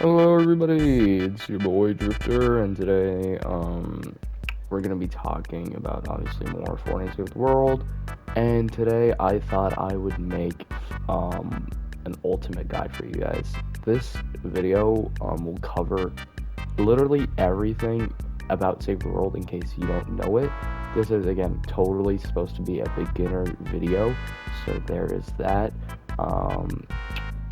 Hello everybody, it's your boy Drifter, and today we're gonna be talking about obviously more Fortnite Save the World. And today I thought I would make an ultimate guide for you guys. This video will cover literally everything about Save the World in case you don't know it. This is again totally supposed to be a beginner video, so there is that. Um,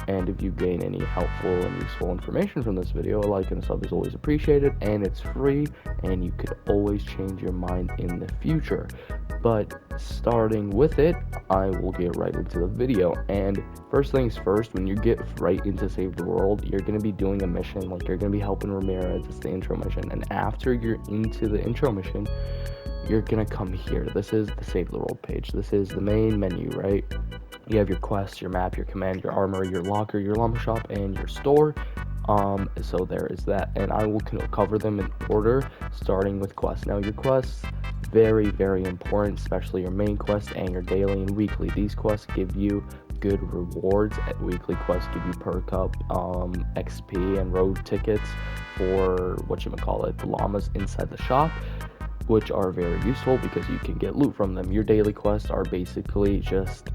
and if you gain any helpful and useful information from this video, a like and a sub is always appreciated, and it's free, and you could always change your mind in the future. But starting with it, I will get right into the video. And first things first, when you get right into Save the World, you're going to be doing a mission, like you're going to be helping Ramirez. It's the intro mission. And after you're into the intro mission, you're going to come here. This is the Save the World page. This is the main menu, right? You have your quest, your map, your command, your armor, your locker, your llama shop, and your store. So there is that, and I will cover them in order, starting with quests. Now, your quests, very, very important, especially your main quest and your daily and weekly. These quests give you good rewards. Weekly quests give you perk up, XP, and road tickets for the llamas inside the shop, which are very useful because you can get loot from them. Your daily quests are basically just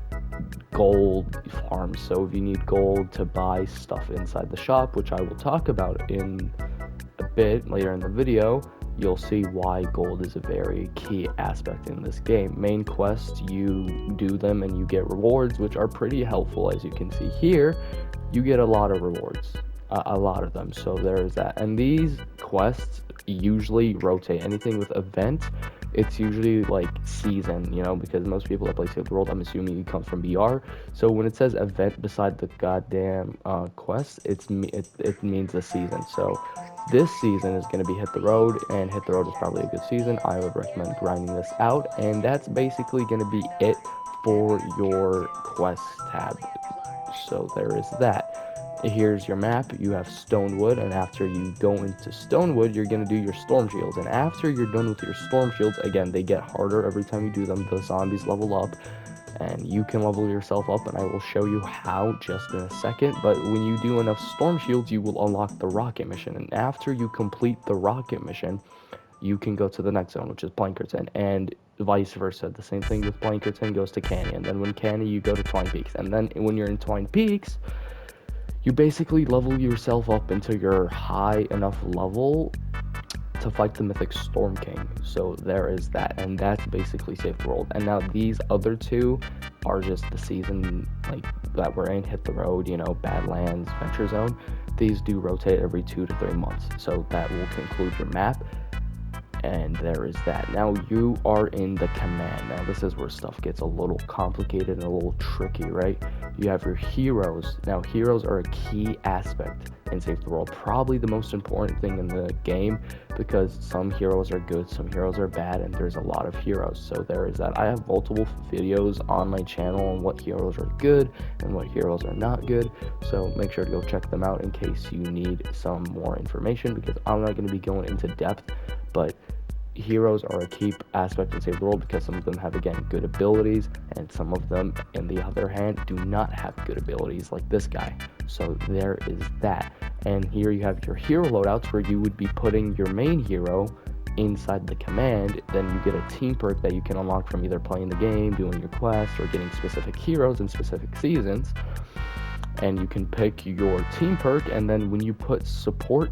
gold farms. So if you need gold to buy stuff inside the shop, which I will talk about in a bit later in the video, you'll see why gold is a very key aspect in this game. Main quests, you do them and you get rewards, which are pretty helpful. As you can see here, you get a lot of rewards, a lot of them. So there is that. And these quests usually rotate. Anything with event, it's usually like season, because most people that play Save the World, I'm assuming it comes from BR. So when it says event beside the goddamn quest, it means the season. So this season is going to be Hit the Road, and Hit the Road is probably a good season. I would recommend grinding this out, and that's basically going to be it for your quest tab. So there is that. Here's your map. You have Stonewood, and after you go into Stonewood, you're going to do your Storm Shields. And after you're done with your Storm Shields, again, they get harder every time you do them. The zombies level up, and you can level yourself up, and I will show you how just in a second. But when you do enough Storm Shields, you will unlock the Rocket mission. And after you complete the Rocket mission, you can go to the next zone, which is Plankerton, and vice versa. The same thing with Plankerton goes to Canyon. Then when Canyon, you go to Twine Peaks. And then when you're in Twine Peaks, you basically level yourself up until you're high enough level to fight the mythic Storm King. So there is that, and that's basically Save the World. And now these other two are just the season like that we're in, Hit the Road, Badlands, Venture Zone. These do rotate every 2 to 3 months. So that will conclude your map. And there is that. Now you are in the command. Now this is where stuff gets a little complicated and a little tricky, right? You have your heroes. Now heroes are a key aspect in Save the World, probably the most important thing in the game, because some heroes are good, some heroes are bad, and there's a lot of heroes. So there is that. I have multiple videos on my channel on what heroes are good and what heroes are not good, so make sure to go check them out in case you need some more information, because I'm not going to be going into depth, but heroes are a key aspect in Save the World because some of them have, again, good abilities, and some of them, on the other hand, do not have good abilities, like this guy. So there is that. And here you have your hero loadouts, where you would be putting your main hero inside the command. Then you get a team perk that you can unlock from either playing the game, doing your quests, or getting specific heroes in specific seasons. And you can pick your team perk, and then when you put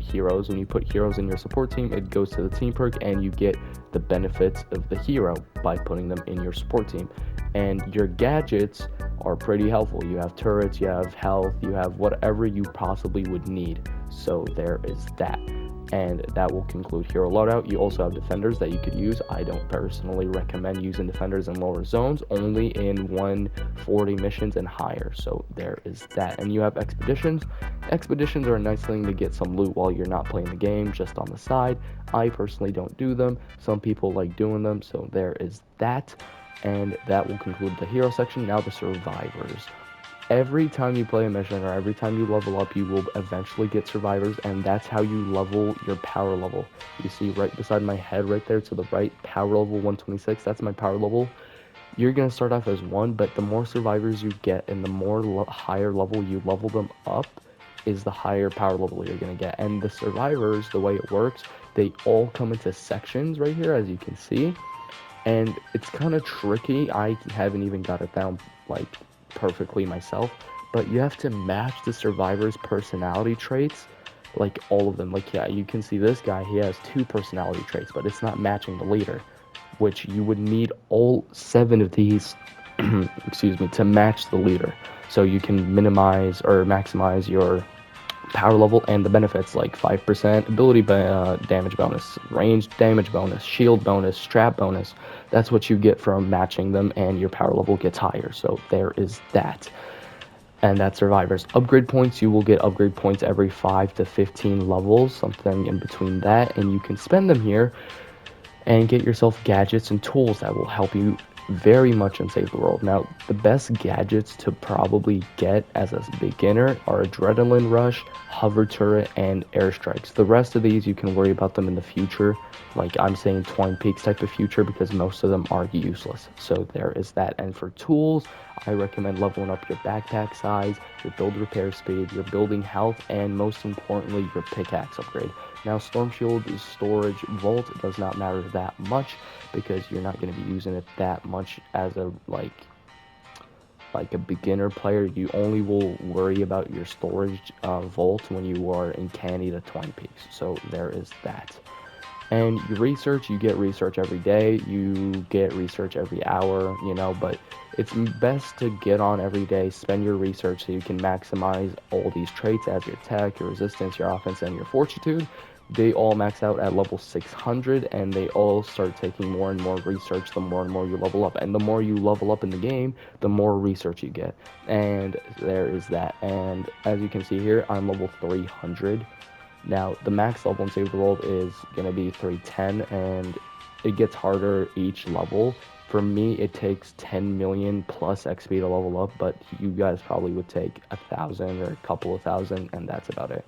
heroes in your support team, it goes to the team perk, and you get the benefits of the hero by putting them in your support team. And your gadgets are pretty helpful. You have turrets, you have health, you have whatever you possibly would need. So there is that. And that will conclude hero loadout. You also have defenders that you could use. I don't personally recommend using defenders in lower zones, only in 140 missions and higher. So there is that. And you have expeditions. Expeditions are a nice thing to get some loot while you're not playing the game, just on the side. I personally don't do them. Some people like doing them, so there is that. And that will conclude the hero section. Now the survivors. Every time you play a mission, or every time you level up, you will eventually get survivors, and that's how you level your power level. You see right beside my head right there to the right, power level 126, that's my power level. You're going to start off as 1, but the more survivors you get and the more higher level you level them up, is the higher power level you're going to get. And the survivors, the way it works, they all come into sections right here, as you can see. And it's kind of tricky. I haven't even got it down like perfectly myself, but you have to match the survivor's personality traits, like all of them. Like, yeah, you can see this guy, he has 2 personality traits, but it's not matching the leader, which you would need all 7 of these excuse me, to match the leader, so you can minimize or maximize your power level and the benefits, like 5% ability damage bonus, range damage bonus, shield bonus, strap bonus. That's what you get from matching them, and your power level gets higher. So there is that. And that's survivors. Upgrade points, you will get upgrade points every 5 to 15 levels, something in between that, and you can spend them here and get yourself gadgets and tools that will help you very much in Save the World. Now, the best gadgets to probably get as a beginner are Adrenaline Rush, Hover Turret, and Airstrikes. The rest of these, you can worry about them in the future. Like, I'm saying Twine Peaks type of future, because most of them are useless. So there is that. And for tools, I recommend leveling up your backpack size, your build repair speed, your building health, and most importantly, your pickaxe upgrade. Now, Storm Shield storage vault does not matter that much, because you're not going to be using it that much as a like a beginner player. You only will worry about your storage vault when you are in Candy to Twine Peaks. So there is that. And your research, you get research every day, you get research every hour, but it's best to get on every day, spend your research so you can maximize all these traits as your tech, your resistance, your offense, and your fortitude. They all max out at level 600, and they all start taking more and more research the more and more you level up. And the more you level up in the game, the more research you get. And there is that. And as you can see here, I'm level 300. Now, the max level in Save the World is going to be 310, and it gets harder each level. For me, it takes 10 million plus XP to level up, but you guys probably would take 1,000 or a couple of thousand, and that's about it.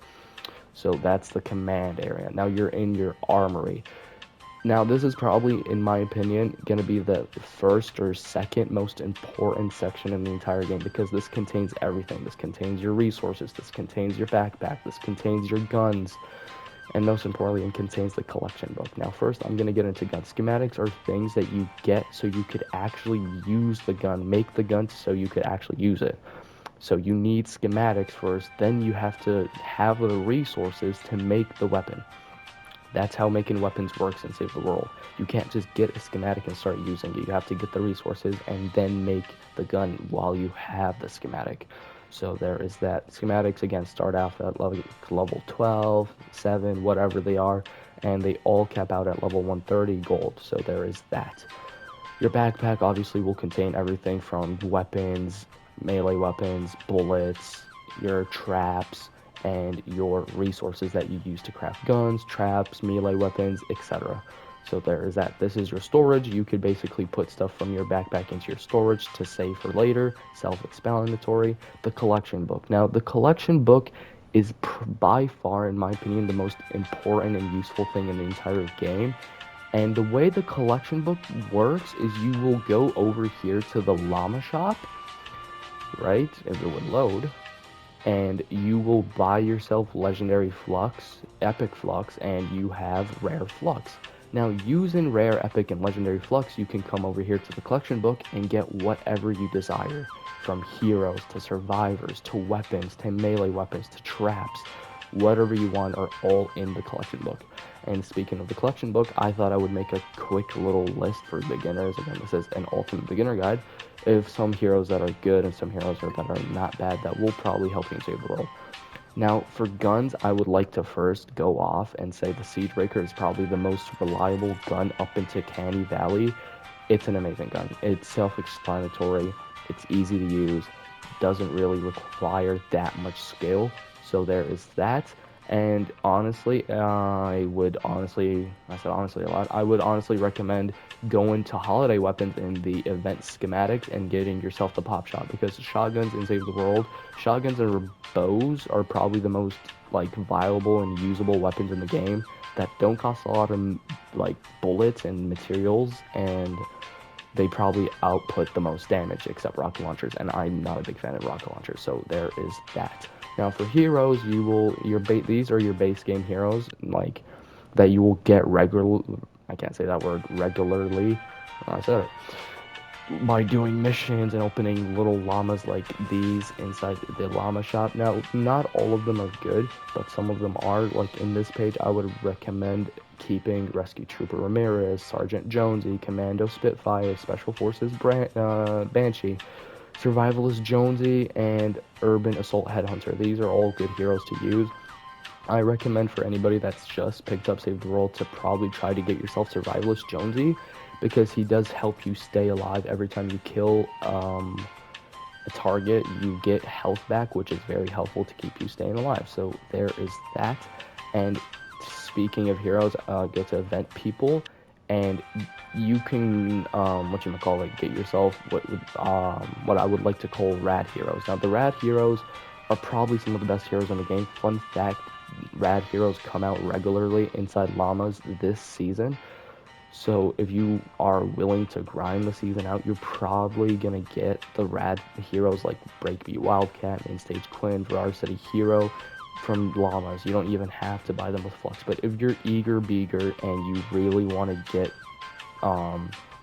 So that's the command area. Now you're in your armory. Now, this is probably, in my opinion, going to be the first or second most important section in the entire game, because this contains everything. This contains your resources, this contains your backpack, this contains your guns, and most importantly, it contains the collection book. Now, first, I'm going to get into gun schematics, or things that you get so you could actually use the gun, make the gun so you could actually use it. So you need schematics first, then you have to have the resources to make the weapon. That's how making weapons works in Save the World. You can't just get a schematic and start using it. You have to get the resources and then make the gun while you have the schematic. So there is that. Schematics, again, start off at level 12, 7, whatever they are, and they all cap out at level 130 gold. So there is that. Your backpack obviously will contain everything from weapons, melee weapons, bullets, your traps, and your resources that you use to craft guns, traps, melee weapons, etc. So there is that. This is your storage. You could basically put stuff from your backpack into your storage to save for later. Self-explanatory. The collection book. Now, the collection book is by far, in my opinion, the most important and useful thing in the entire game. And the way the collection book works is you will go over here to the llama shop, right, if it would load, and you will buy yourself legendary flux, epic flux, and you have rare flux. Now, using rare, epic, and legendary flux, you can come over here to the collection book and get whatever you desire, from heroes to survivors to weapons to melee weapons to traps. Whatever you want are all in the collection book. And speaking of the collection book, I thought I would make a quick little list for beginners. Again, this is an ultimate beginner guide of some heroes that are good and some heroes that are not bad that will probably help you in Save the World. Now, for guns, I would like to first go off and say the Siege Breaker is probably the most reliable gun up into Canny Valley. It's an amazing gun. It's self-explanatory. It's easy to use. Doesn't really require that much skill. So there is that. And honestly, I said honestly a lot, I would honestly recommend going to holiday weapons in the event schematics and getting yourself the pop shot, because shotguns in Save the World, shotguns or bows are probably the most viable and usable weapons in the game that don't cost a lot of bullets and materials, and they probably output the most damage, except rocket launchers, and I'm not a big fan of rocket launchers, so there is that. Now for heroes, these are your base game heroes, like that you will get regular. I can't say that word regularly. I said it by doing missions and opening little llamas like these inside the llama shop. Now, not all of them are good, but some of them are. Like in this page, I would recommend keeping Rescue Trooper Ramirez, Sergeant Jonesy, Commando Spitfire, Special Forces Banshee, Survivalist Jonesy, and Urban Assault Headhunter. These are all good heroes to use. I recommend for anybody that's just picked up Save the World to probably try to get yourself Survivalist Jonesy, because he does help you stay alive. Every time you kill a target, you get health back, which is very helpful to keep you staying alive. So there is that. And speaking of heroes, go to Event People, and you can get yourself what I would like to call Rad Heroes. Now the Rad Heroes are probably some of the best heroes in the game. Fun fact: Rad Heroes come out regularly inside llamas this season. So if you are willing to grind the season out, you're probably gonna get the rad heroes like Breakbeat Wildcat, Main Stage Quinn, Varsity Hero from llamas. You don't even have to buy them with Flux. But if you're eager beager and you really want to get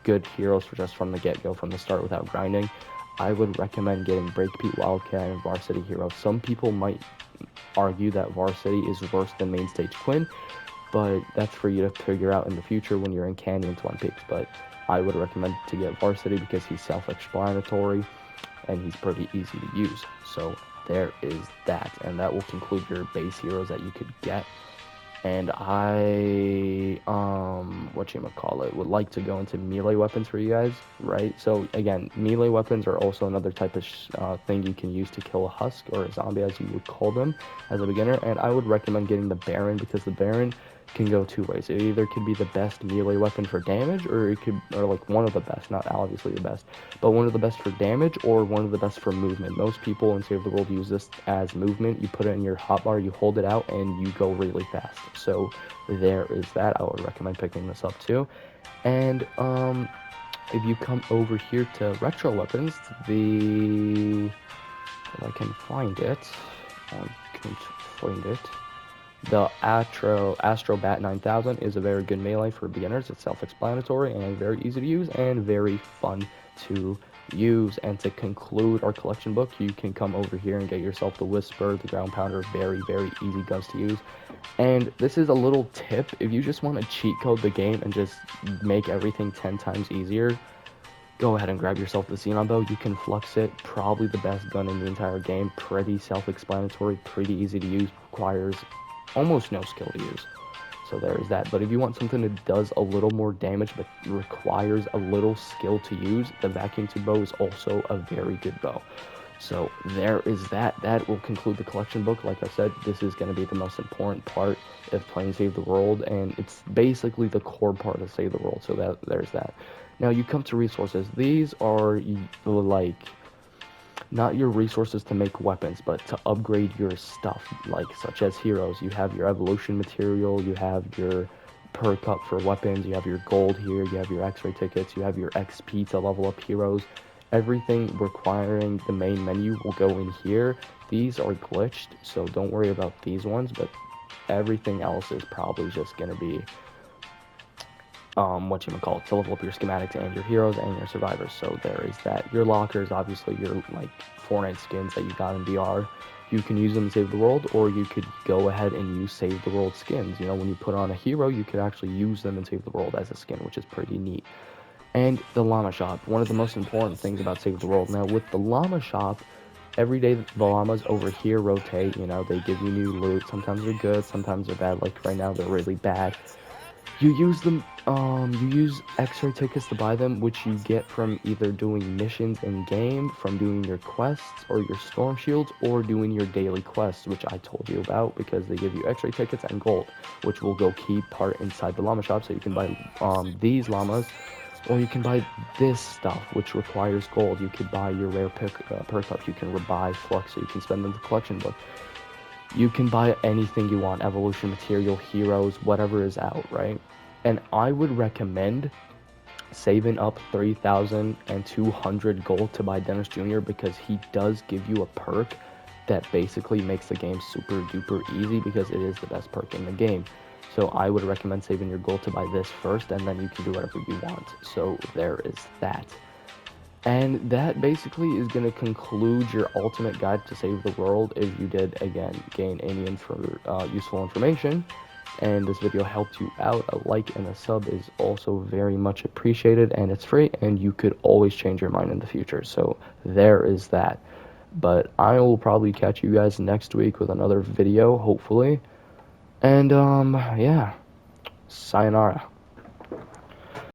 good heroes for just from the get-go, from the start without grinding, I would recommend getting Breakbeat Wildcat and Varsity Hero. Some people might argue that Varsity is worse than Main Stage Quinn, but that's for you to figure out in the future when you're in Canyon Twin Peaks. But I would recommend to get Varsity because he's self-explanatory and he's pretty easy to use. So there is that, and that will conclude your base heroes that you could get. And I would like to go into melee weapons for you guys, right? So again, melee weapons are also another type of thing you can use to kill a husk or a zombie, as you would call them, as a beginner. And I would recommend getting the Baron, because the Baron can go two ways. It either could be the best melee weapon for damage, or like one of the best, not obviously the best, but one of the best for damage, or one of the best for movement. Most people in Save the World use this as movement. You put it in your hotbar, you hold it out, and you go really fast. So there is that. I would recommend picking this up too. And if you come over here to retro weapons, if I can find it, I can't find it. The Astrobat 9000 is a very good melee for beginners. It's self-explanatory and very easy to use and very fun to use. And to conclude our collection book, you can come over here and get yourself the Whisper, the Ground Pounder. Very, very easy guns to use. And this is a little tip: if you just want to cheat code the game and just make everything 10 times easier, go ahead and grab yourself the Xenon Bow. You can flux it. Probably the best gun in the entire game. Pretty self-explanatory, pretty easy to use, requires almost no skill to use. So there's that. But if you want something that does a little more damage but requires a little skill to use, the Vacuum Tube Bow is also a very good bow. So there is that. That will conclude the collection book. Like I said, this is going to be the most important part of playing Save the World, and it's basically the core part of Save the World. So there's that. Now you come to resources. These are like not your resources to make weapons, but to upgrade your stuff, like such as heroes. You have your evolution material, you have your perk up for weapons, you have your gold here, you have your x-ray tickets, you have your XP to level up heroes. Everything requiring the main menu will go in here. These are glitched, so don't worry about these ones, but everything else is probably just going to be to level up your schematics and your heroes and your survivors. So there is that. Your lockers, obviously your like Fortnite skins that you got in VR, you can use them in Save the World, or you could go ahead and use Save the World skins. You know, when you put on a hero, you could actually use them in Save the World as a skin, which is pretty neat. And the llama shop, one of the most important things about Save the World. Now with the llama shop, every day the llamas over here rotate. You know, they give you new loot. Sometimes they're good, sometimes they're bad. Like right now they're really bad. You use them, you use x-ray tickets to buy them, which you get from either doing missions in game, from doing your quests or your storm shields, or doing your daily quests, which I told you about, because they give you x-ray tickets and gold, which will go key part inside the llama shop. So you can buy these llamas, or you can buy this stuff, which requires gold. You could buy your rare perk up. You can buy flux, so you can spend in the collection book. You can buy anything you want, evolution material, heroes, whatever is out, right? And I would recommend saving up 3,200 gold to buy Dennis Jr., because he does give you a perk that basically makes the game super duper easy because it is the best perk in the game. So I would recommend saving your gold to buy this first, and then you can do whatever you want. So there is that. And that basically is going to conclude your ultimate guide to save the world. If you did, again, gain any useful information, and this video helped you out, a like and a sub is also very much appreciated, and it's free, and you could always change your mind in the future. So there is that. But I will probably catch you guys next week with another video, hopefully. And yeah, sayonara.